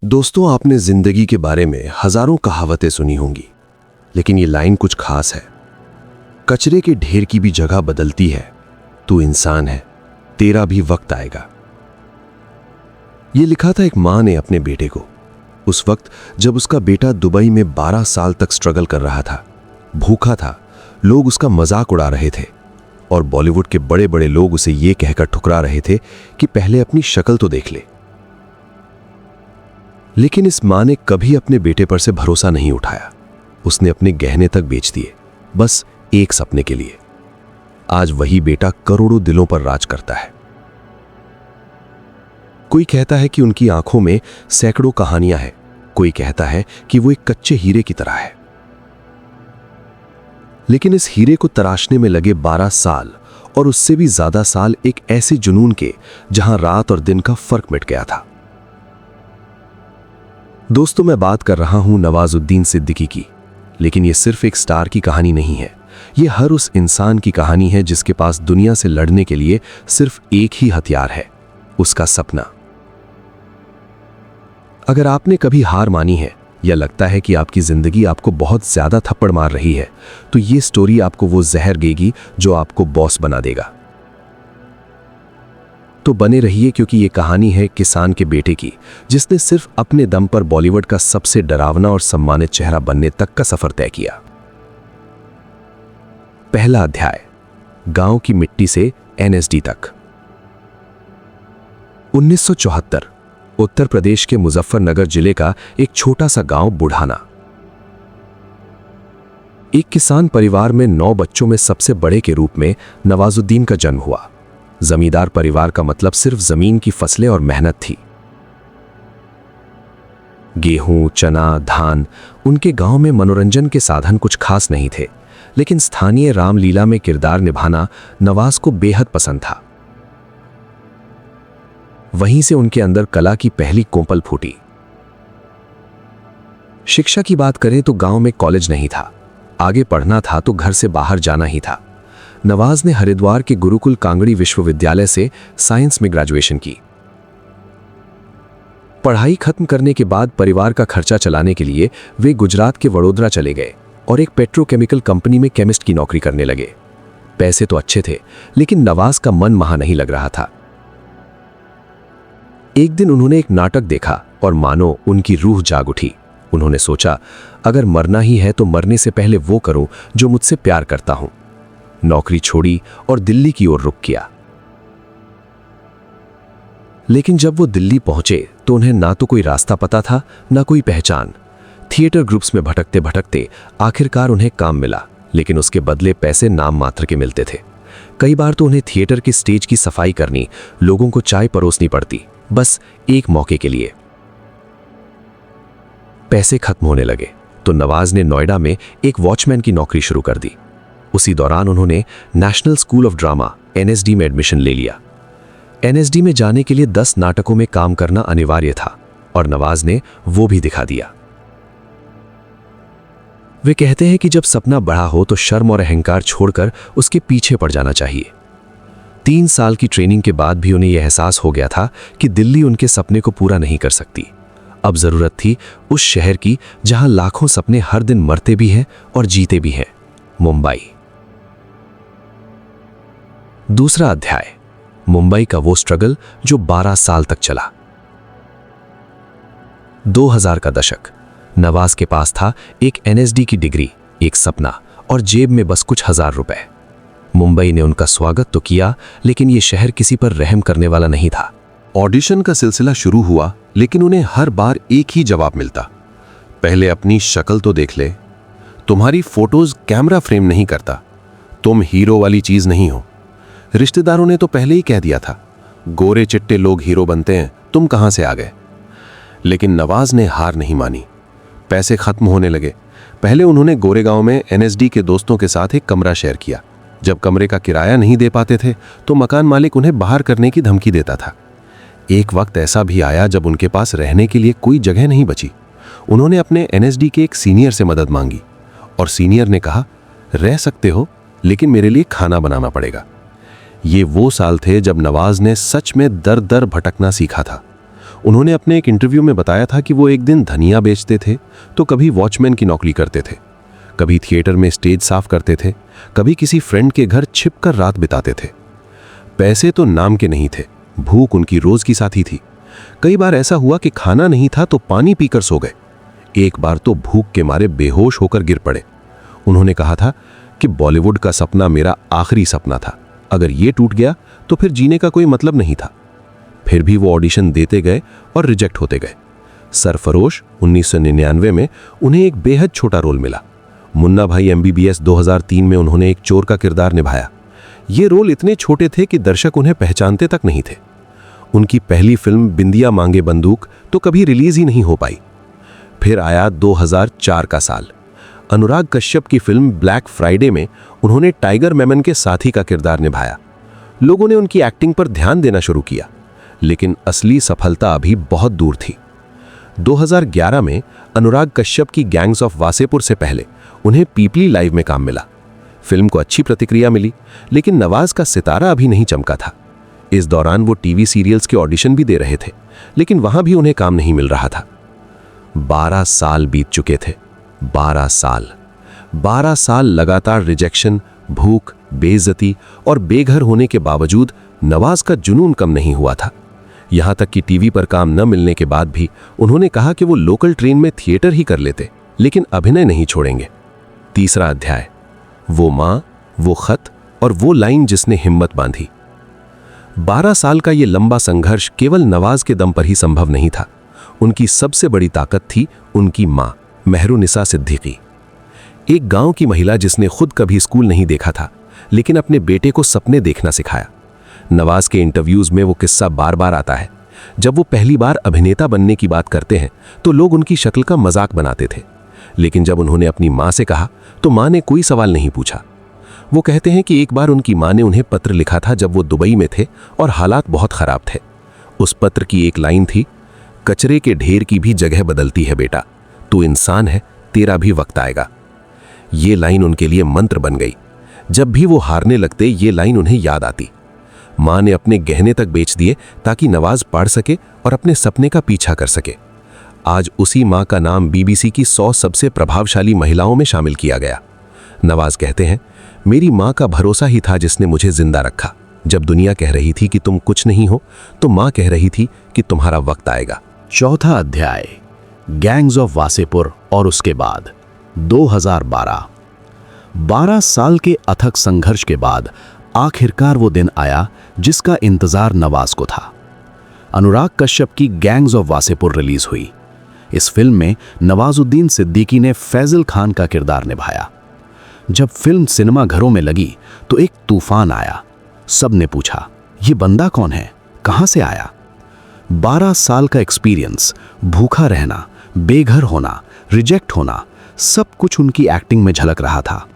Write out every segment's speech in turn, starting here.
दोस्तों, आपने जिंदगी के बारे में हजारों कहावतें सुनी होंगी, लेकिन ये लाइन कुछ खास है। कचरे के ढेर की भी जगह बदलती है, तू इंसान है, तेरा भी वक्त आएगा। ये लिखा था एक मां ने अपने बेटे को, उस वक्त जब उसका बेटा दुबई में 12 साल तक स्ट्रगल कर रहा था, भूखा था, लोग उसका मजाक उड़ा रहे थे और बॉलीवुड के बड़े बड़े लोग उसे ये कहकर ठुकरा रहे थे कि पहले अपनी शक्ल तो देख ले। लेकिन इस मां ने कभी अपने बेटे पर से भरोसा नहीं उठाया। उसने अपने गहने तक बेच दिए, बस एक सपने के लिए। आज वही बेटा करोड़ों दिलों पर राज करता है। कोई कहता है कि उनकी आंखों में सैकड़ों कहानियां हैं, कोई कहता है कि वो एक कच्चे हीरे की तरह है। लेकिन इस हीरे को तराशने में लगे 12 साल और उससे भी ज्यादा साल एक ऐसे जुनून के जहां रात और दिन का फर्क मिट गया था। दोस्तों, मैं बात कर रहा हूं नवाजुद्दीन सिद्दीकी की। लेकिन यह सिर्फ एक स्टार की कहानी नहीं है, यह हर उस इंसान की कहानी है जिसके पास दुनिया से लड़ने के लिए सिर्फ एक ही हथियार है, उसका सपना। अगर आपने कभी हार मानी है या लगता है कि आपकी जिंदगी आपको बहुत ज्यादा थप्पड़ मार रही है, तो यह स्टोरी आपको वो जहर देगी जो आपको बॉस बना देगा। तो बने रहिए, क्योंकि ये कहानी है किसान के बेटे की, जिसने सिर्फ अपने दम पर बॉलीवुड का सबसे डरावना और सम्मानित चेहरा बनने तक का सफर तय किया। पहला अध्याय, गांव की मिट्टी से एनएसडी तक। 1974, उत्तर प्रदेश के मुजफ्फरनगर जिले का एक छोटा सा गांव बुढ़ाना। एक किसान परिवार में 9 बच्चों में सबसे बड़े के रूप में नवाजुद्दीन का जन्म हुआ। जमींदार परिवार का मतलब सिर्फ जमीन की फसलें और मेहनत थी। गेहूं, चना, धान, उनके गांव में मनोरंजन के साधन कुछ खास नहीं थे, लेकिन स्थानीय रामलीला में किरदार निभाना नवाज को बेहद पसंद था। वहीं से उनके अंदर कला की पहली कोंपल फूटी। शिक्षा की बात करें तो गांव में कॉलेज नहीं था, आगे पढ़ना था तो घर से बाहर जाना ही था। नवाज ने हरिद्वार के गुरुकुल कांगड़ी विश्वविद्यालय से साइंस में ग्रेजुएशन की। पढ़ाई खत्म करने के बाद परिवार का खर्चा चलाने के लिए वे गुजरात के वडोदरा चले गए और एक पेट्रोकेमिकल कंपनी में केमिस्ट की नौकरी करने लगे। पैसे तो अच्छे थे, लेकिन नवाज का मन वहां नहीं लग रहा था। एक दिन उन्होंने एक नाटक देखा और मानो उनकी रूह जाग उठी। उन्होंने सोचा, अगर मरना ही है तो मरने से पहले वो करूं जो मुझसे प्यार करता हूं। नौकरी छोड़ी और दिल्ली की ओर रुख किया। लेकिन जब वो दिल्ली पहुंचे तो उन्हें ना तो कोई रास्ता पता था, ना कोई पहचान। थिएटर ग्रुप्स में भटकते भटकते आखिरकार उन्हें काम मिला, लेकिन उसके बदले पैसे नाम मात्र के मिलते थे। कई बार तो उन्हें थिएटर की स्टेज की सफाई करनी, लोगों को चाय परोसनी पड़ती, बस एक मौके के लिए। पैसे खत्म होने लगे तो नवाज ने नोएडा में एक वॉचमैन की नौकरी शुरू कर दी। उसी दौरान उन्होंने national school of drama NSD में एडमिशन ले लिया। एनएसडी में जाने के लिए 10 नाटकों में काम करना अनिवार्य था और नवाज ने वो भी दिखा दिया। वे कहते हैं कि जब सपना बड़ा हो तो शर्म और अहंकार छोड़कर उसके पीछे पड़ जाना चाहिए। 3 साल की ट्रेनिंग के बाद भी उन्हें यह एहसास हो गया था कि दिल्ली उनके सपने को पूरा नहीं कर सकती। अब जरूरत थी उस शहर की जहां लाखों सपने हर दिन मरते भी हैं और जीते भी हैं, मुंबई। दूसरा अध्याय, मुंबई का वो स्ट्रगल जो 12 साल तक चला। 2000 का दशक। नवाज के पास था एक एनएसडी की डिग्री, एक सपना और जेब में बस कुछ हजार रुपए। मुंबई ने उनका स्वागत तो किया, लेकिन यह शहर किसी पर रहम करने वाला नहीं था। ऑडिशन का सिलसिला शुरू हुआ, लेकिन उन्हें हर बार एक ही जवाब मिलता, पहले अपनी शक्ल तो देख ले, तुम्हारी फोटोज कैमरा फ्रेम नहीं करता, तुम हीरो वाली चीज नहीं हो। रिश्तेदारों ने तो पहले ही कह दिया था, गोरे चिट्टे लोग हीरो बनते हैं, तुम कहां से आ गए। लेकिन नवाज ने हार नहीं मानी। पैसे खत्म होने लगे। पहले उन्होंने गोरेगांव में एनएसडी के दोस्तों के साथ एक कमरा शेयर किया। जब कमरे का किराया नहीं दे पाते थे तो मकान मालिक उन्हें बाहर करने की धमकी देता था। एक वक्त ऐसा भी आया जब उनके पास रहने के लिए कोई जगह नहीं बची। उन्होंने अपने एनएसडी के एक सीनियर से मदद मांगी और सीनियर ने कहा, रह सकते हो, लेकिन मेरे लिए खाना बनाना पड़ेगा। ये वो साल थे जब नवाज ने सच में दर दर भटकना सीखा था। उन्होंने अपने एक इंटरव्यू में बताया था कि वो एक दिन धनिया बेचते थे, तो कभी वॉचमैन की नौकरी करते थे, कभी थिएटर में स्टेज साफ करते थे, कभी किसी फ्रेंड के घर छिपकर रात बिताते थे। पैसे तो नाम के नहीं थे, भूख उनकी रोज की साथी थी। कई बार ऐसा हुआ कि खाना नहीं था तो पानी पीकर सो गए। एक बार तो भूख के मारे बेहोश होकर गिर पड़े। उन्होंने कहा था कि बॉलीवुड का सपना मेरा आखिरी सपना था, अगर ये टूट गया तो फिर जीने का कोई मतलब नहीं था। फिर भी वो ऑडिशन देते गए और रिजेक्ट होते गए। सरफरोश 1999 में उन्हें एक बेहद छोटा रोल मिला। मुन्ना भाई MBBS 2003 में उन्होंने एक चोर का किरदार निभाया। ये रोल इतने छोटे थे कि दर्शक उन्हें पहचानते तक नहीं थे। उनकी पहली फिल्म बिंदिया मांगे बंदूक तो कभी रिलीज ही नहीं हो पाई। फिर आया 2004 का साल। अनुराग कश्यप की फिल्म ब्लैक फ्राइडे में उन्होंने टाइगर मेमन के साथी का किरदार निभाया। लोगों ने उनकी एक्टिंग पर ध्यान देना शुरू किया, लेकिन असली सफलता अभी बहुत दूर थी। 2011 में अनुराग कश्यप की गैंग्स ऑफ वासेपुर से पहले उन्हें पीपली लाइव में काम मिला। फिल्म को अच्छी प्रतिक्रिया मिली, लेकिन नवाज का सितारा अभी नहीं चमका था। इस दौरान वो टीवी सीरियल्स के ऑडिशन भी दे रहे थे, लेकिन वहां भी उन्हें काम नहीं मिल रहा था। 12 साल बीत चुके थे। 12 साल लगातार रिजेक्शन, भूख, बेइज्जती और बेघर होने के बावजूद नवाज का जुनून कम नहीं हुआ था। यहां तक कि टीवी पर काम न मिलने के बाद भी उन्होंने कहा कि वो लोकल ट्रेन में थिएटर ही कर लेते, लेकिन अभिनय नहीं छोड़ेंगे। तीसरा अध्याय, वो मां, वो खत और वो लाइन जिसने हिम्मत बांधी। 12 साल का ये लंबा संघर्ष केवल नवाज के दम पर ही संभव नहीं था। उनकी सबसे बड़ी ताकत थी उनकी मां, मेहरुनिसा सिद्दीकी। एक गांव की महिला जिसने खुद कभी स्कूल नहीं देखा था, लेकिन अपने बेटे को सपने देखना सिखाया। नवाज के इंटरव्यूज में वो किस्सा बार बार आता है। जब वो पहली बार अभिनेता बनने की बात करते हैं तो लोग उनकी शक्ल का मजाक बनाते थे, लेकिन जब उन्होंने अपनी मां से कहा तो मां ने कोई सवाल नहीं पूछा। वो कहते हैं कि एक बार उनकी मां ने उन्हें पत्र लिखा था जब वो दुबई में थे और हालात बहुत खराब थे। उस पत्र की एक लाइन थी, कचरे के ढेर की भी जगह बदलती है बेटा, तू इंसान है, तेरा भी वक्त आएगा। ये लाइन उनके लिए मंत्र बन गई। जब भी वो हारने लगते ये लाइन उन्हें याद आती। मां ने अपने गहने तक बेच दिए ताकि नवाज पढ़ सके और अपने सपने का पीछा कर सके। आज उसी मां का नाम BBC की 100 सबसे प्रभावशाली महिलाओं में शामिल किया गया। नवाज कहते हैं, मेरी मां का भरोसा ही था जिसने मुझे जिंदा रखा। जब दुनिया कह रही थी कि तुम कुछ नहीं हो, तो मां कह रही थी कि तुम्हारा वक्त आएगा। चौथा अध्याय, गैंग्स ऑफ वासेपुर और उसके बाद 2012। 12 साल के अथक संघर्ष के बाद आखिरकार वो दिन आया जिसका इंतजार नवाज को था। अनुराग कश्यप की गैंग्स ऑफ वासेपुर रिलीज हुई। इस फिल्म में नवाजुद्दीन सिद्दीकी ने फैजल खान का किरदार निभाया। जब फिल्म सिनेमा घरों में लगी तो एक तूफान आया। सब ने पूछा, ये बंदा कौन है, कहां से आया? 12 साल का एक्सपीरियंस, भूखा रहना, बेघर होना, रिजेक्ट होना, सब कुछ उनकी एक्टिंग में झलक रहा था।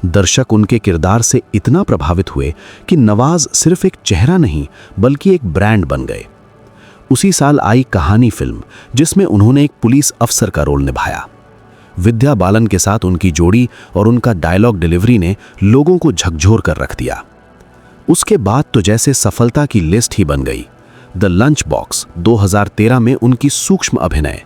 दर्शक उनके किरदार से इतना प्रभावित हुए कि नवाज सिर्फ एक चेहरा नहीं बल्कि एक ब्रांड बन गए। उसी साल आई कहानी फिल्म, जिसमें उन्होंने एक पुलिस अफसर का रोल निभाया। विद्या बालन के साथ उनकी जोड़ी और उनका डायलॉग डिलीवरी ने लोगों को झकझोर कर रख दिया। उसके बाद तो जैसे सफलता की लिस्ट ही बन गई। द लंच बॉक्स 2013 में उनकी सूक्ष्म अभिनय,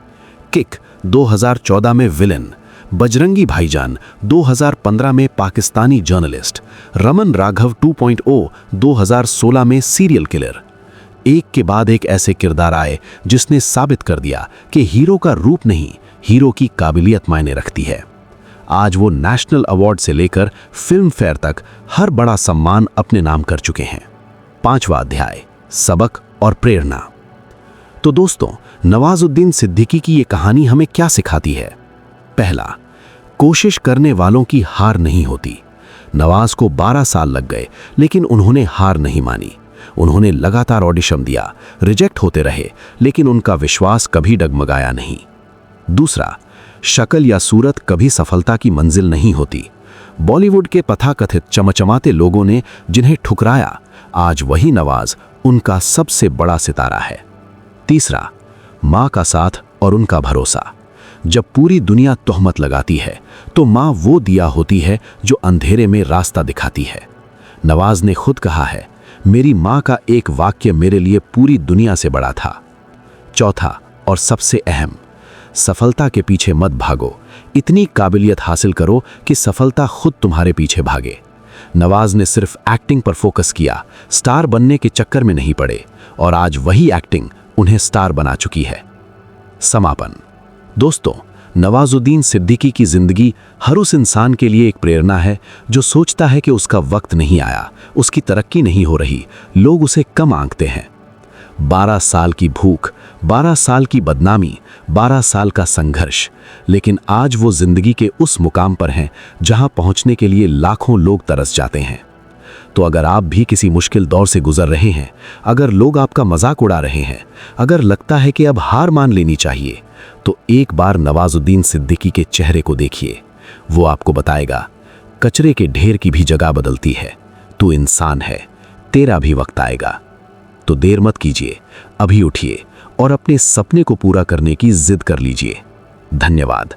किक 2014 में विलन, बजरंगी भाईजान 2015 में पाकिस्तानी जर्नलिस्ट, रमन राघव 2.0 2016 में सीरियल किलर। एक के बाद एक ऐसे किरदार आए जिसने साबित कर दिया कि हीरो का रूप नहीं, हीरो की काबिलियत मायने रखती है। आज वो नेशनल अवार्ड से लेकर फिल्म फेयर तक हर बड़ा सम्मान अपने नाम कर चुके हैं। 5वां अध्याय, सबक और प्रेरणा। तो दोस्तों, नवाजुद्दीन सिद्दीकी की ये कहानी हमें क्या सिखाती है? पहला, कोशिश करने वालों की हार नहीं होती। नवाज को 12 साल लग गए, लेकिन उन्होंने हार नहीं मानी। उन्होंने लगातार ऑडिशन दिया, रिजेक्ट होते रहे, लेकिन उनका विश्वास कभी डगमगाया नहीं। दूसरा, शक्ल या सूरत कभी सफलता की मंजिल नहीं होती। बॉलीवुड के तथाकथित चमचमाते लोगों ने जिन्हें ठुकराया, आज वही नवाज उनका सबसे बड़ा सितारा है। तीसरा, मां का साथ और उनका भरोसा। जब पूरी दुनिया तोहमत लगाती है तो मां वो दिया होती है जो अंधेरे में रास्ता दिखाती है। नवाज ने खुद कहा है, मेरी मां का एक वाक्य मेरे लिए पूरी दुनिया से बड़ा था। चौथा और सबसे अहम, सफलता के पीछे मत भागो, इतनी काबिलियत हासिल करो कि सफलता खुद तुम्हारे पीछे भागे। नवाज ने सिर्फ एक्टिंग पर फोकस किया, स्टार बनने के चक्कर में नहीं पड़े, और आज वही एक्टिंग उन्हें स्टार बना चुकी है। समापन। दोस्तों, नवाजुद्दीन सिद्दीकी की जिंदगी हर उस इंसान के लिए एक प्रेरणा है जो सोचता है कि उसका वक्त नहीं आया, उसकी तरक्की नहीं हो रही, लोग उसे कम आंकते हैं। 12 साल की भूख, 12 साल की बदनामी, 12 साल का संघर्ष, लेकिन आज वो जिंदगी के उस मुकाम पर हैं जहां पहुंचने के लिए लाखों लोग तरस जाते हैं। तो अगर आप भी किसी मुश्किल दौर से गुजर रहे हैं, अगर लोग आपका मजाक उड़ा रहे हैं, अगर लगता है कि अब हार मान लेनी चाहिए, तो एक बार नवाजुद्दीन सिद्दीकी के चेहरे को देखिए। वो आपको बताएगा, कचरे के ढेर की भी जगह बदलती है, तू इंसान है, तेरा भी वक्त आएगा। तो देर मत कीजिए, अभी उठिए और अपने सपने को पूरा करने की जिद कर लीजिए। धन्यवाद।